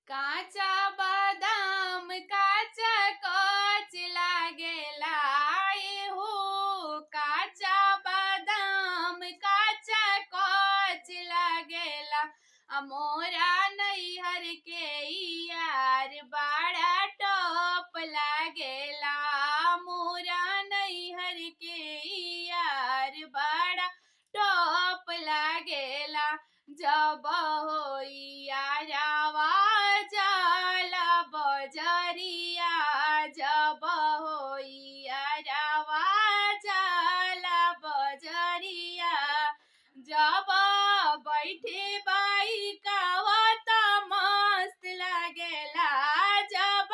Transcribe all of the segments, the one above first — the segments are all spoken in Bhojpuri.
काचा बादाम काचा कच लागेला हो। काचा बादाम काचा कच लागेला। मोरा नैहर के यार बड़ा टॉप लागेला। मोरा नैहर के यार बड़ा टॉप लागेला। जब होई यारावा जाला बजरिया। जब होई यारावा जाला बजरिया। जब बैठे बाइकावा त मस्त लागेला। जब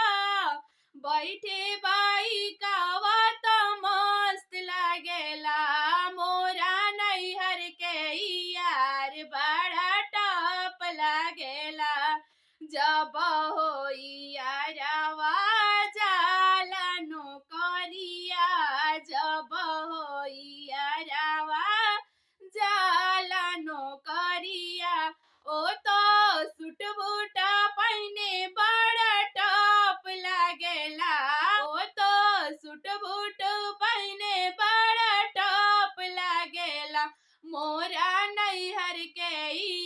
बैठे बाइकावा त मस्त लागेला। मोरा नैहर के यार बड़ा टॉप लागेला। जब होई यारावा जाला नौकरिया। जब होई यारावा जाला नौकरिया। ओ तो सूट बूट पहने बड़ा टॉप लागेला। ओ तो सूट बूट पहने बड़ा टॉप लागेला। मोरा नैहर के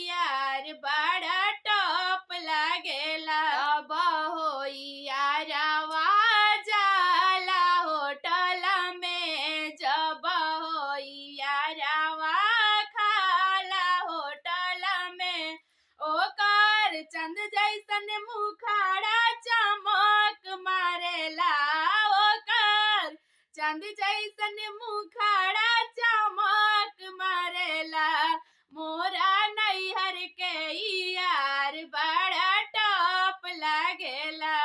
यार बड़ा टॉप लागेला। अब होई यारावा जाला होटल में। जब होई यारावा खाला होटल में। ओकर चंद जैसन मुखाड़ा चमक मारेला। ओकर चंद जैसन मुखाड़ा चमक मारेला। मोरा नैहर के यार बड़ा टॉप लागेला।